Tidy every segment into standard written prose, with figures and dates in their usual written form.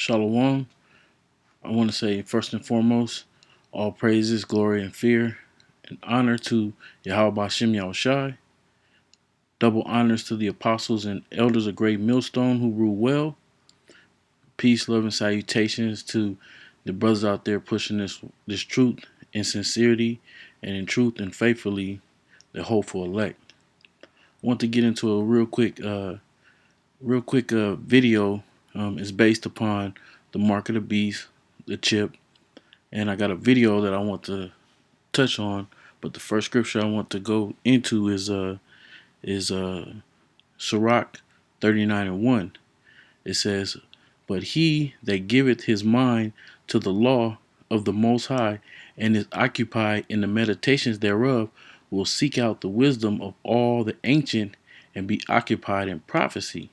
Shalom. I want to say first and foremost, all praises, glory, and fear, and honor to Yahawah Shem Yahawashi. Double honors to the apostles and elders of Great Millstone who rule well. Peace, love, and salutations to the brothers out there pushing this truth in sincerity and in truth and faithfully, the hopeful elect. I want to get into a real quick video. It's based upon the mark of the beast, the chip, and I got a video that I want to touch on. But the first scripture I want to go into is Sirach 39:1. It says, "But he that giveth his mind to the law of the Most High, and is occupied in the meditations thereof, will seek out the wisdom of all the ancient, and be occupied in prophecy."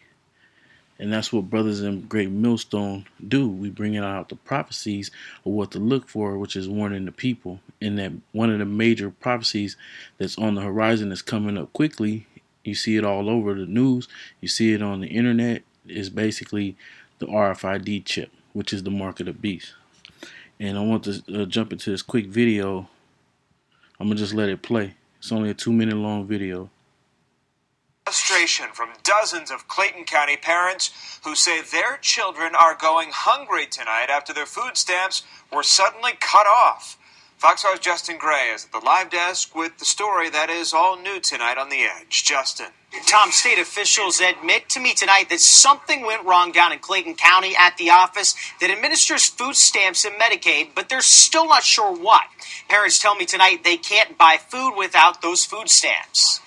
And that's what brothers in Great Millstone do. We bring out the prophecies of what to look for, which is warning the people. And that one of the major prophecies that's on the horizon is coming up quickly. You see it all over the news. You see it on the internet. Is basically the RFID chip, which is the mark of the beast. And I want to jump into this quick video. I'm going to just let it play. It's only a 2-minute long video. Frustration from dozens of Clayton County parents who say their children are going hungry tonight after their food stamps were suddenly cut off. Fox 5's Justin Gray is at the live desk with the story that is all new tonight on The Edge. Justin. Tom, state officials admit to me tonight that something went wrong down in Clayton County at the office that administers food stamps and Medicaid, but they're still not sure what. Parents tell me tonight they can't buy food without those food stamps.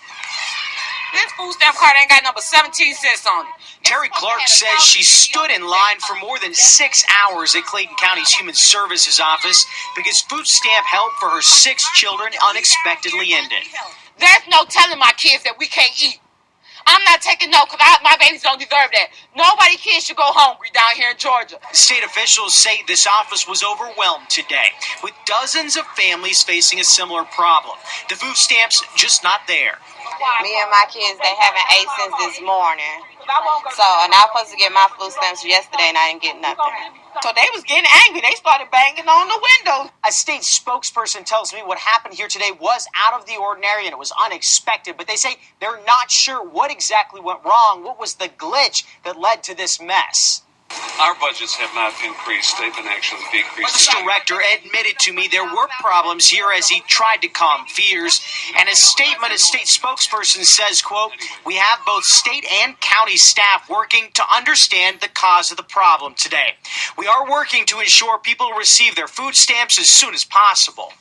This food stamp card ain't got number 17 cents on it. Terry Clark says she stood in line for more than 6 hours at Clayton County's Human Services office because food stamp help for her 6 children unexpectedly ended. There's no telling my kids that we can't eat. I'm not taking no, because my babies don't deserve that. Nobody kids should go hungry down here in Georgia. State officials say this office was overwhelmed today, with dozens of families facing a similar problem. The food stamps just not there. Me and my kids, they haven't ate since this morning. And I was supposed to get my food stamps yesterday, and I didn't get nothing. So they was getting angry. They started banging on the windows. A state spokesperson tells me what happened here today was out of the ordinary and it was unexpected, but they say they're not sure what exactly went wrong. What was the glitch that led to this mess? Our budgets have not increased. They've been actually decreased. The director admitted to me there were problems here as he tried to calm fears. And a statement, a state spokesperson says, quote, "We have both state and county staff working to understand the cause of the problem today. We are working to ensure people receive their food stamps as soon as possible."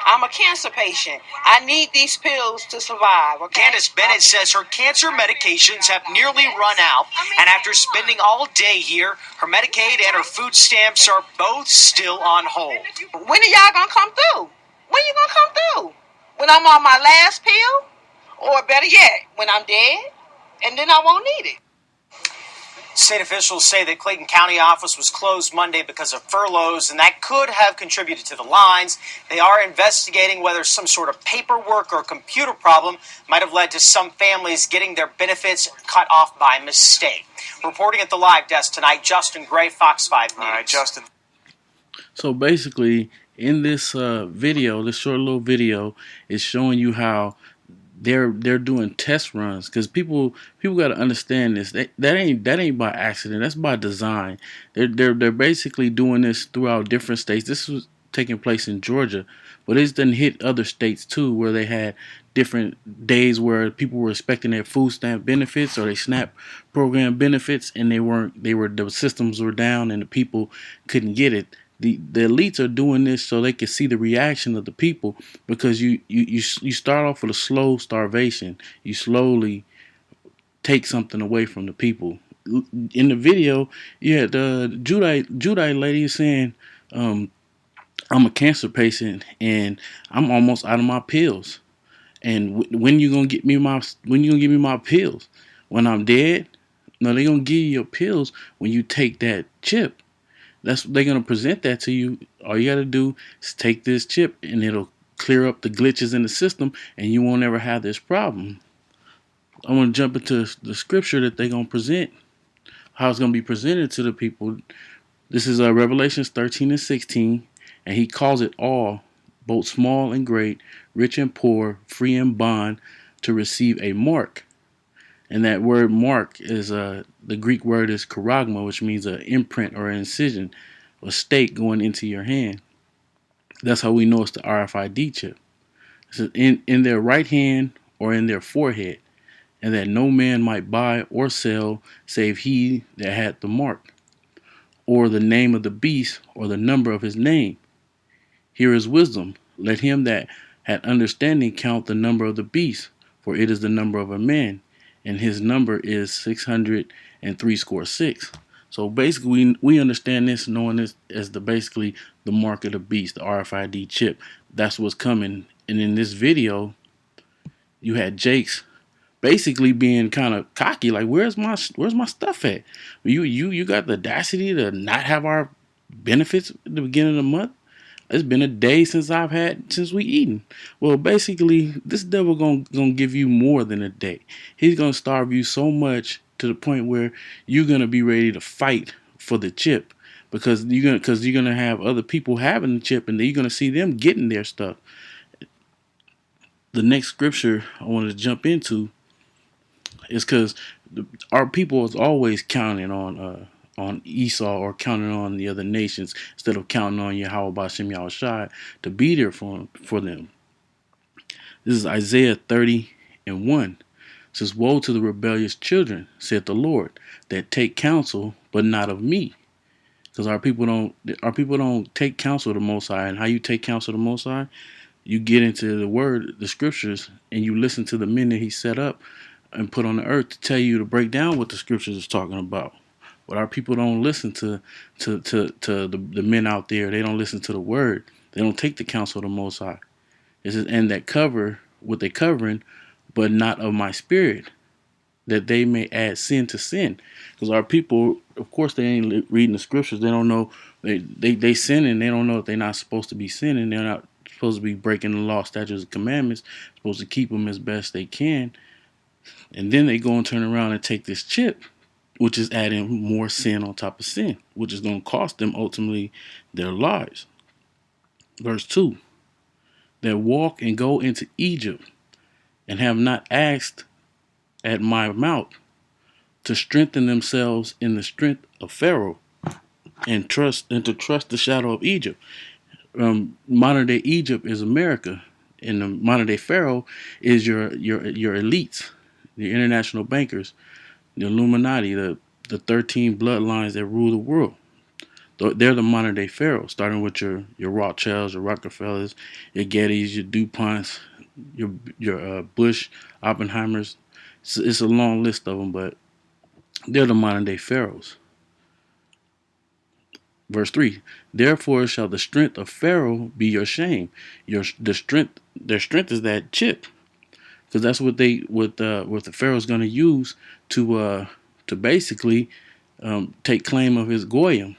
I'm a cancer patient. I need these pills to survive. Okay? Candace Bennett says her cancer medications have nearly run out, and after spending all day here, her Medicaid and her food stamps are both still on hold. When are y'all gonna come through? When you gonna come through? When I'm on my last pill? Or better yet, when I'm dead? And then I won't need it. State officials say the Clayton County office was closed Monday because of furloughs, and that could have contributed to the lines. They are investigating whether some sort of paperwork or computer problem might have led to some families getting their benefits cut off by mistake. Reporting at the live desk tonight, Justin Gray, Fox 5 News. All right, Justin. So basically, in this video, this short little video, is showing you how they're doing test runs, because people got to understand this. That ain't by accident. That's by design. They're basically doing this throughout different states. This was taking place in Georgia, but it's done hit other states too, where they had different days where people were expecting their food stamp benefits or their SNAP program benefits, and the systems were down and the people couldn't get it. The elites are doing this so they can see the reaction of the people, because you start off with a slow starvation. You slowly take something away from the people. In the video, you had the Judite lady saying, "I'm a cancer patient and I'm almost out of my pills. And when you gonna get me my pills? When I'm dead?" No, they're gonna give you your pills when you take that chip. They're gonna present that to you. All you gotta do is take this chip, and it'll clear up the glitches in the system, and you won't ever have this problem. I want to jump into the scripture that they're gonna present, how it's gonna be presented to the people. This is Revelations 13 and 16, and he calls it all, both small and great, rich and poor, free and bond, to receive a mark. And that word mark is the Greek word is charagma, which means an imprint or an incision, a stake going into your hand. That's how we know it's the RFID chip. It says in their right hand or in their forehead, and that no man might buy or sell save he that had the mark, or the name of the beast, or the number of his name. Here is wisdom. Let him that had understanding count the number of the beast, for it is the number of a man, and his number is 666. So basically, we understand this, knowing this as basically the mark of the beast, the RFID chip. That's what's coming. And in this video, you had Jake's basically being kind of cocky, like where's my stuff at? You got the audacity to not have our benefits at the beginning of the month. It's been a day since we eaten. Well, basically, this devil gonna give you more than a day. He's gonna starve you so much to the point where you're gonna be ready to fight for the chip, because you're gonna have other people having the chip, and then you're gonna see them getting their stuff. The next scripture I wanted to jump into is because our people is always counting on Esau, or counting on the other nations, instead of counting on Yahawah, Shem, Yahawashi to be there for them. This is Isaiah 30 and 1. It says, "Woe to the rebellious children, saith the Lord, that take counsel, but not of me." Because our people don't take counsel of the Most High. And how you take counsel of the Most High? You get into the word, the scriptures, and you listen to the men that he set up and put on the earth to tell you, to break down what the scriptures is talking about. But our people don't listen to the men out there. They don't listen to the word. They don't take the counsel of the Most High. It says, "And that cover what they covering, but not of my spirit, that they may add sin to sin." Because our people, of course, they ain't reading the scriptures. They don't know they sinning. They don't know that they're not supposed to be sinning. They're not supposed to be breaking the law, statutes, and commandments. Supposed to keep them as best they can. And then they go and turn around and take this chip, which is adding more sin on top of sin, which is going to cost them ultimately their lives. Verse 2, "That walk and go into Egypt, and have not asked at my mouth, to strengthen themselves in the strength of Pharaoh, and to trust the shadow of Egypt." Modern day Egypt is America, and the modern day Pharaoh is your elites, the international bankers, the Illuminati, the 13 bloodlines that rule the world. They're the modern day Pharaoh, starting with your Rothschilds, your Rockefellers, your Gettys, your DuPonts, your Bush, Oppenheimers. It's a long list of them, but they're the modern day pharaohs. Verse 3, "Therefore shall the strength of Pharaoh be your shame." Their strength is that chip, because that's what the Pharaoh's going to use to basically take claim of his goyim,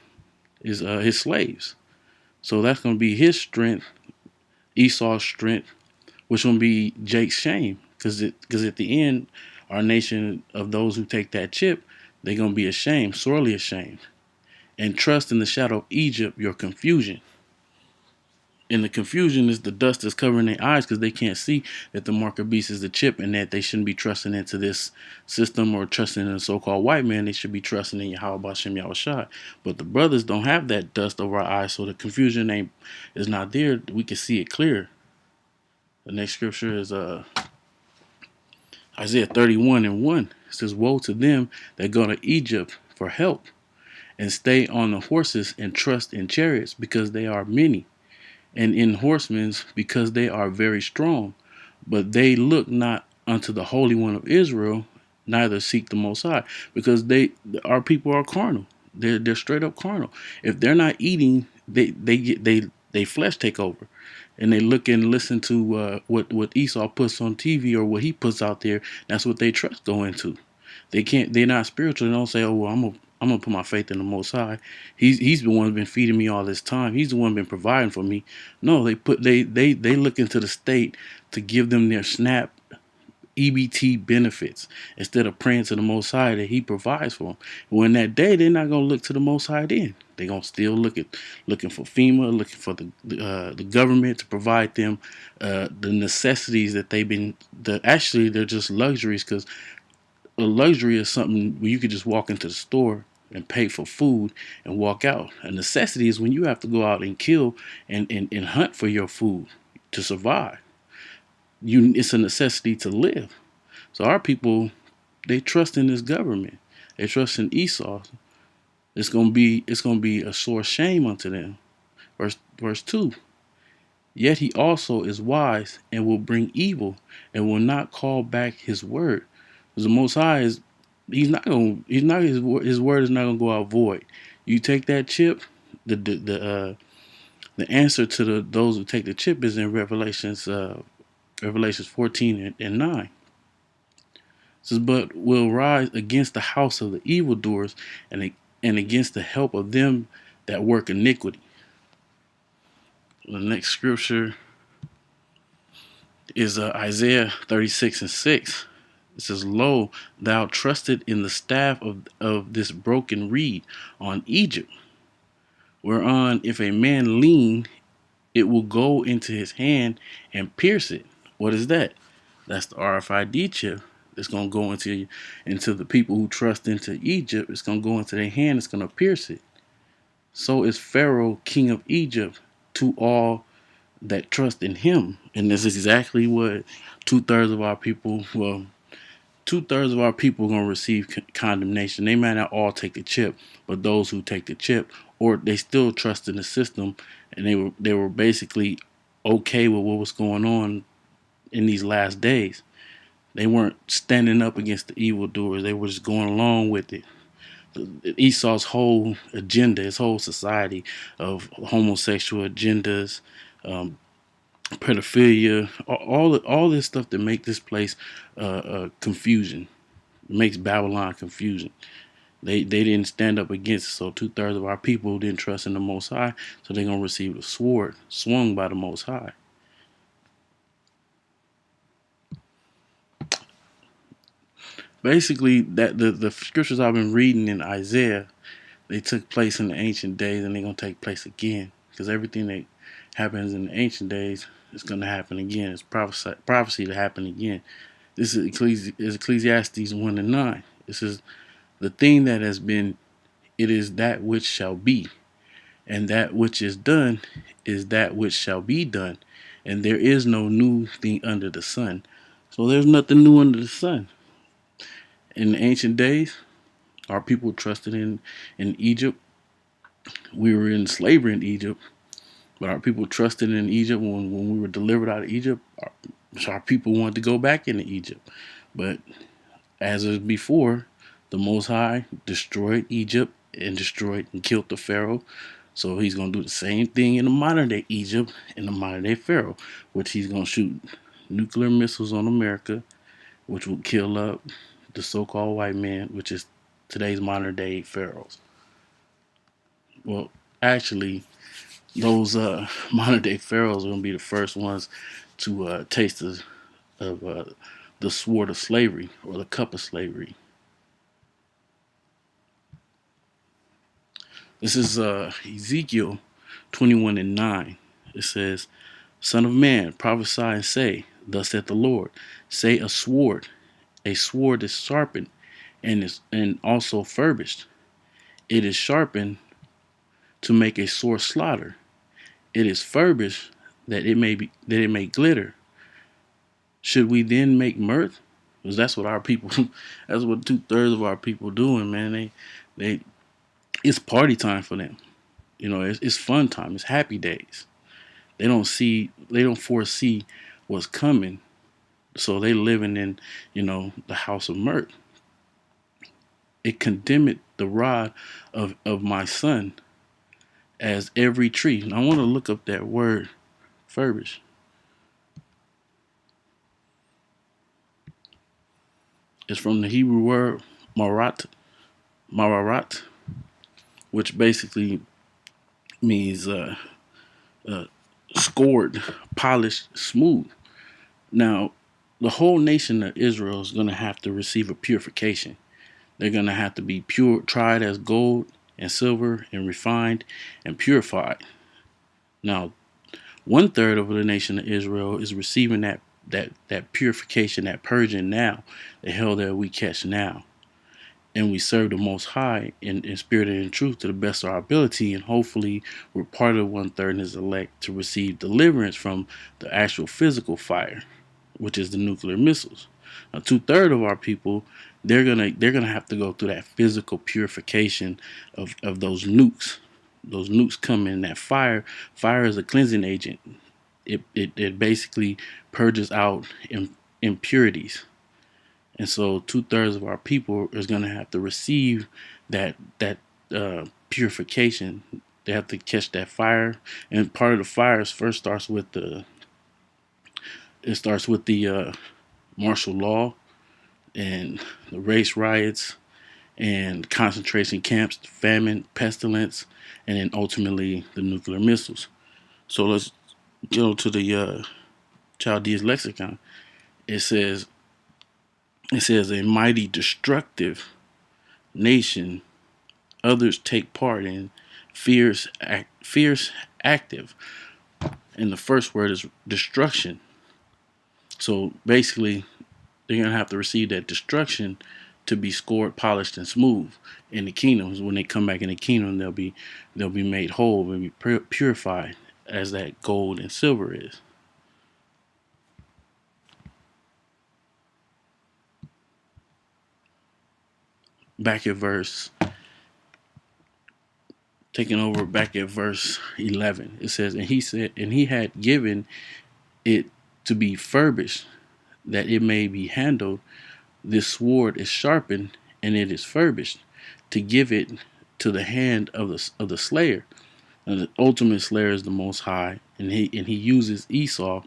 his slaves. So that's going to be his strength, Esau's strength, which will be Jake's shame, because at the end, our nation of those who take that chip, they're going to be ashamed, sorely ashamed. "And trust in the shadow of Egypt, your confusion." And the confusion is the dust that's covering their eyes, because they can't see that the mark of beast is the chip, and that they shouldn't be trusting into this system or trusting in the so-called white man. They should be trusting in Yahawah, Shem, Yahawashi. But the brothers don't have that dust over our eyes, so the confusion is not there. We can see it clear. The next scripture is Isaiah 31 and 1. It says, "Woe to them that go to Egypt for help, and stay on the horses, and trust in chariots, because they are many, and in horsemen, because they are very strong. But they look not unto the Holy One of Israel, neither seek the Most High." Because our people are carnal. They're straight up carnal. If they're not eating, they flesh take over, and they look and listen to what Esau puts on TV, or what he puts out there. That's what they trust go into. They're not spiritual. They don't say, "Oh, well, I'm gonna put my faith in the Most High. He's the one who's been feeding me all this time. He's the one been providing for me." No, they look into the state to give them their SNAP EBT benefits instead of praying to the Most High that He provides for them. When that day, they're not gonna look to the Most High. Then they're gonna still looking for FEMA, looking for the government to provide them the necessities that they've been. Actually, they're just luxuries, because a luxury is something where you could just walk into the store and pay for food and walk out. A necessity is when you have to go out and kill and hunt for your food to survive. It's a necessity to live. So our people, they trust in this government. They trust in Esau. It's gonna be a sore shame unto them. Verse 2. Yet he also is wise and will bring evil and will not call back his word. Because the Most High is his word is not gonna go out void. You take that chip, the answer to those who take the chip is in Revelations 14 and 9. It says, but will rise against the house of the evildoers and against the help of them that work iniquity. The next scripture is Isaiah 36 and 6. It says, lo, thou trusted in the staff of this broken reed on Egypt, whereon if a man lean, it will go into his hand and pierce it. What is that? That's the RFID chip. It's going to go into the people who trust into Egypt. It's going to go into their hand. It's going to pierce it. So is Pharaoh, king of Egypt, to all that trust in him. And this is exactly what 2/3 of our people, well, 2/3 of our people are going to receive condemnation. They might not all take the chip, but those who take the chip, or they still trust in the system, and they were basically okay with what was going on in these last days. They weren't standing up against the evildoers. They were just going along with it. Esau's whole agenda, his whole society of homosexual agendas, pedophilia, all this stuff that make this place confusion, makes Babylon confusion. They didn't stand up against it. So 2/3 of our people didn't trust in the Most High, so they're gonna receive the sword swung by the Most High. Basically, that the scriptures I've been reading in Isaiah, they took place in the ancient days, and they're gonna take place again, because everything that happens in the ancient days is gonna happen again. It's prophecy to happen again. This is Ecclesiastes 1 and 9. This is the thing that has been. It is that which shall be, and that which is done is that which shall be done, and there is no new thing under the sun. So there's nothing new under the sun. In the ancient days, our people trusted in Egypt. We were in slavery in Egypt, but our people trusted in Egypt when we were delivered out of Egypt. Our people wanted to go back into Egypt. But as of before, the Most High destroyed Egypt and destroyed and killed the Pharaoh. So he's going to do the same thing in the modern day Egypt and the modern day Pharaoh, which he's going to shoot nuclear missiles on America, which will kill up the so-called white man, which is today's modern day pharaohs. Well, actually, those modern day pharaohs are going to be the first ones to taste the sword of slavery, or the cup of slavery. This is Ezekiel 21 and 9. It says, Son of man, prophesy and say, thus saith the Lord, say a sword is sharpened and also furbished. It is sharpened to make a sore slaughter. It is furbished that it may glitter. Should we then make mirth? Because that's what our people, that's what 2/3 of our people doing, man. They it's party time for them. You know, it's fun time. It's happy days. They don't foresee what's coming. So they living in, the house of mirth. It condemned the rod of my son as every tree. And I want to look up that word, furbish. It's from the Hebrew word Murat, which basically means scored, polished, smooth. Now, the whole nation of Israel is going to have to receive a purification. They're going to have to be pure, tried as gold and silver, and refined and purified. Now, 1/3 of the nation of Israel is receiving that purification, that purging now, the hell that we catch now. And we serve the Most High in spirit and in truth to the best of our ability. And hopefully, we're part of 1/3 and is elect to receive deliverance from the actual physical fire, which is the nuclear missiles. Now, 2/3 of our people, they're gonna have to go through that physical purification of those nukes. Those nukes come in that fire. Fire is a cleansing agent. It basically purges out impurities. And so 2/3 of our people is going to have to receive that purification. They have to catch that fire, and part of the fire first starts with the martial law and the race riots and concentration camps, famine, pestilence, and then ultimately the nuclear missiles. So let's go to the Chaldees Lexicon. It says a mighty destructive nation. Others take part in fierce active. And the first word is destruction. So basically, they're gonna have to receive that destruction to be scored, polished, and smooth in the kingdoms. When they come back in the kingdom, they'll be made whole and be purified as that gold and silver is. Back at verse 11, it says, and he said, and he had given it to be furbished, that it may be handled. This sword is sharpened, and it is furbished, to give it to the hand of the slayer. And the ultimate slayer is the Most High, and he uses Esau,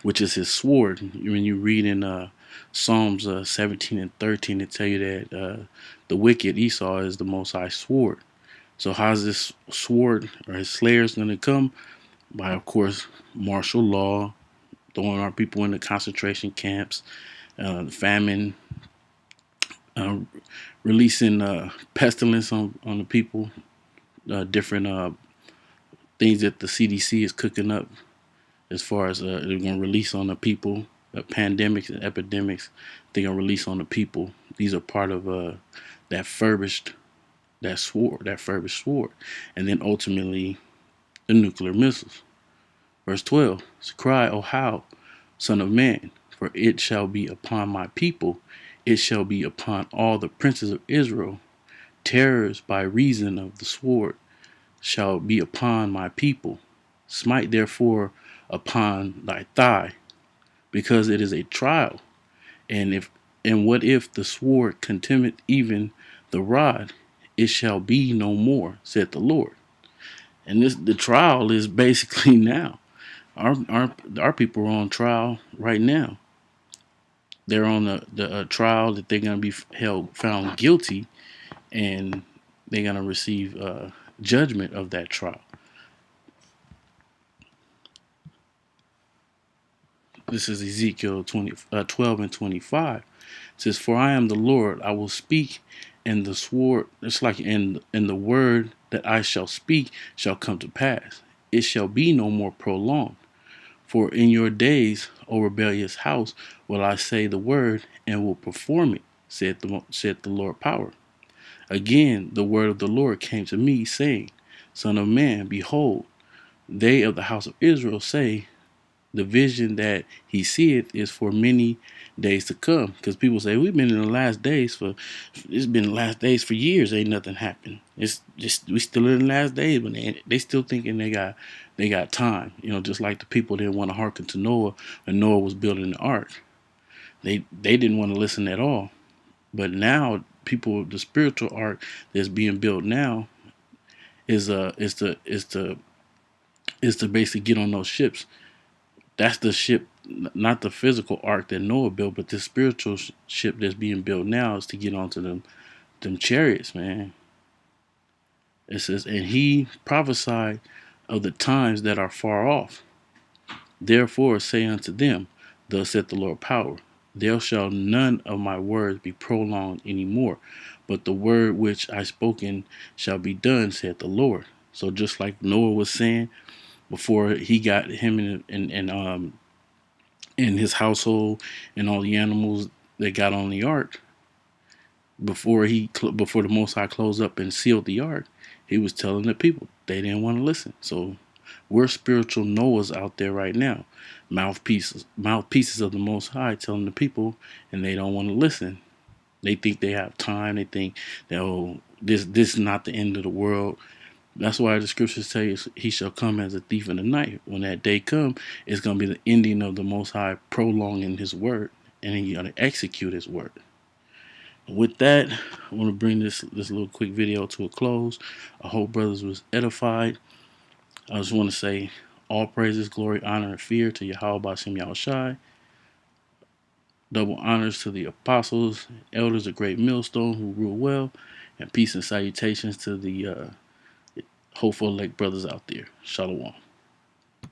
which is his sword. When you read in Psalms 17 and 13, it tell you that the wicked Esau is the Most High sword. So how's this sword or his slayers going to come? By, of course, martial law, throwing our people into concentration camps, the famine, releasing pestilence on the people, different things that the CDC is cooking up as far as they're going to release on the people, pandemics and epidemics, they're going to release on the people. These are part of that furbished sword. And then ultimately the nuclear missiles. Verse 12, so cry, O how, son of man, for it shall be upon my people, it shall be upon all the princes of Israel. Terrors by reason of the sword shall be upon my people. Smite therefore upon thy thigh, because it is a trial. And what if the sword contemneth even the rod? It shall be no more, said the Lord. And the trial is basically now. Our people are on trial right now. They're on the trial that they're going to be found guilty, and they're going to receive judgment of that trial. This is Ezekiel 12 and 25. It says, for I am the Lord, I will speak, and the sword, it's like in the word that I shall speak shall come to pass. It shall be no more prolonged. For in your days, O rebellious house, will I say the word and will perform it, said the Lord power. Again, the word of the Lord came to me, saying, Son of man, behold, they of the house of Israel say, the vision that he seeth is for many days to come. Because people say, we've been in the last days it's been the last days for years, ain't nothing happened. It's just, we still in the last days, but they still thinking they got time. Just like the people didn't want to hearken to Noah when Noah was building the ark. They didn't want to listen at all. But now people, the spiritual ark that's being built now is to basically get on those ships. That's the ship, not the physical ark that Noah built, but the spiritual ship that's being built now is to get onto them chariots, man. It says, and he prophesied of the times that are far off. Therefore say unto them, thus saith the Lord power. There shall none of my words be prolonged any more, but the word which I spoken shall be done, saith the Lord. So just like Noah was saying before he got him in his household and all the animals that got on the ark, before the Most High closed up and sealed the ark, he was telling the people they didn't want to listen. So we're spiritual Noahs out there right now, mouthpieces of the Most High, telling the people, and they don't want to listen. They think they have time. They think that this is not the end of the world. That's why the scriptures say he shall come as a thief in the night. When that day come, it's going to be the ending of the Most High prolonging his word, and he's going to execute his word. With that, I want to bring this little quick video to a close. I hope brothers was edified. I just want to say all praises, glory, honor, and fear to Yahawah, Shem, Yahawashi. Double honors to the apostles, elders of Great Millstone who rule well, and peace and salutations to the hopeful elect brothers out there. Shalom.